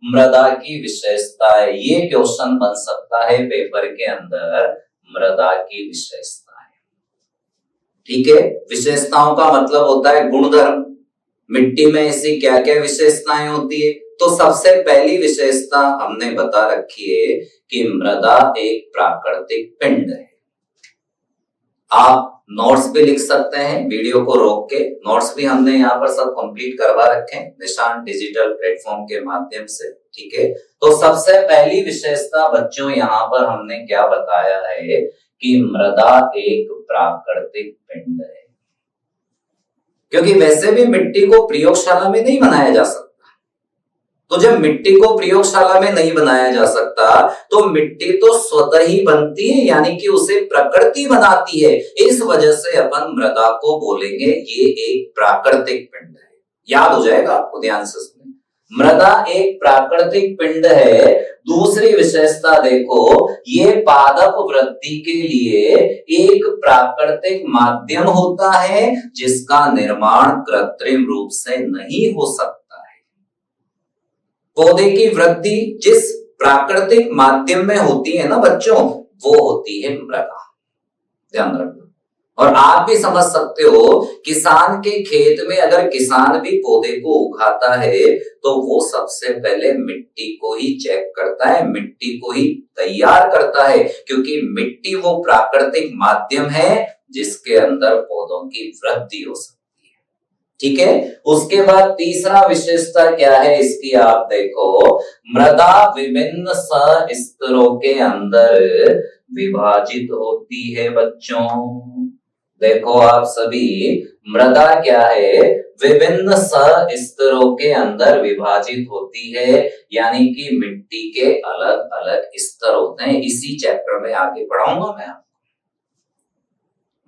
मृदा की विशेषताएं, ये क्वेश्चन बन सकता है पेपर के अंदर, मृदा की विशेषताएं। ठीक है, विशेषताओं का मतलब होता है गुणधर्म। मिट्टी में ऐसी क्या क्या विशेषताएं होती है? तो सबसे पहली विशेषता हमने बता रखी है कि मृदा एक प्राकृतिक पिंड है। आप नोट्स भी लिख सकते हैं, वीडियो को रोक के नोट्स भी हमने यहाँ पर सब कंप्लीट करवा रखे हैं निशान डिजिटल प्लेटफॉर्म के माध्यम से। ठीक है, तो सबसे पहली विशेषता बच्चों यहाँ पर हमने क्या बताया है कि मृदा एक प्राकृतिक पिंड है। क्योंकि वैसे भी मिट्टी को प्रयोगशाला में नहीं बनाया जा सकता, तो जब मिट्टी को प्रयोगशाला में नहीं बनाया जा सकता तो मिट्टी तो स्वतः ही बनती है, यानी कि उसे प्रकृति बनाती है। इस वजह से अपन मृदा को बोलेंगे ये एक प्राकृतिक पिंड है। याद हो जाएगा आपको, ध्यान से सुनिए, मृदा एक प्राकृतिक पिंड है। दूसरी विशेषता देखो, ये पादप वृद्धि के लिए एक प्राकृतिक माध्यम होता है जिसका निर्माण कृत्रिम रूप से नहीं हो सकता। पौधे की वृद्धि जिस प्राकृतिक माध्यम में होती है ना बच्चों, वो होती है मृदा। ध्यान रखना। और आप भी समझ सकते हो, किसान के खेत में अगर किसान भी पौधे को उगाता है तो वो सबसे पहले मिट्टी को ही चेक करता है, मिट्टी को ही तैयार करता है, क्योंकि मिट्टी वो प्राकृतिक माध्यम है जिसके अंदर पौधों की वृद्धि हो सकती है। ठीक है, उसके बाद तीसरा विशेषता क्या है इसकी, आप देखो, मृदा विभिन्न स्तरों के अंदर विभाजित होती है। बच्चों देखो आप सभी, मृदा क्या है, विभिन्न स्तरों के अंदर विभाजित होती है, यानी कि मिट्टी के अलग अलग स्तर होते हैं। इसी चैप्टर में आगे पढ़ाऊंगा मैं।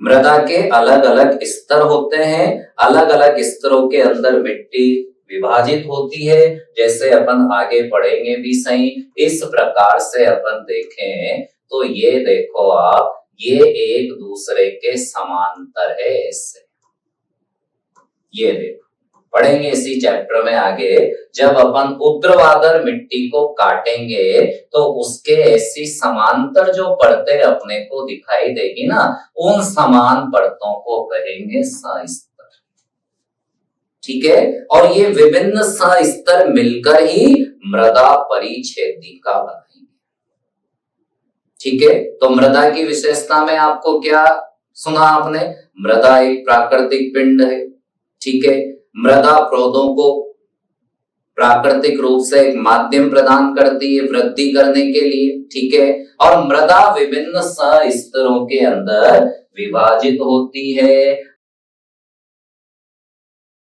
मृदा के अलग अलग स्तर होते हैं, अलग अलग स्तरों के अंदर मिट्टी विभाजित होती है, जैसे अपन आगे पढ़ेंगे भी सही। इस प्रकार से अपन देखें तो ये देखो आप, ये एक दूसरे के समांतर है। ऐसे ये देखो, पढ़ेंगे इसी चैप्टर में आगे। जब अपन ऊर्ध्वाधर मिट्टी को काटेंगे तो उसके ऐसी समांतर जो परतें अपने को दिखाई देगी ना, उन समान परतों को कहेंगे सस्तर। ठीक है, और ये विभिन्न सस्तर मिलकर ही मृदा परिच्छेदिका बनाएंगे। ठीक है, तो मृदा की विशेषता में आपको क्या सुना आपने? मृदा एक प्राकृतिक पिंड है। ठीक है, मृदा पौधों को प्राकृतिक रूप से एक माध्यम प्रदान करती है वृद्धि करने के लिए। ठीक है, और मृदा विभिन्न स्तरों के अंदर विभाजित होती है,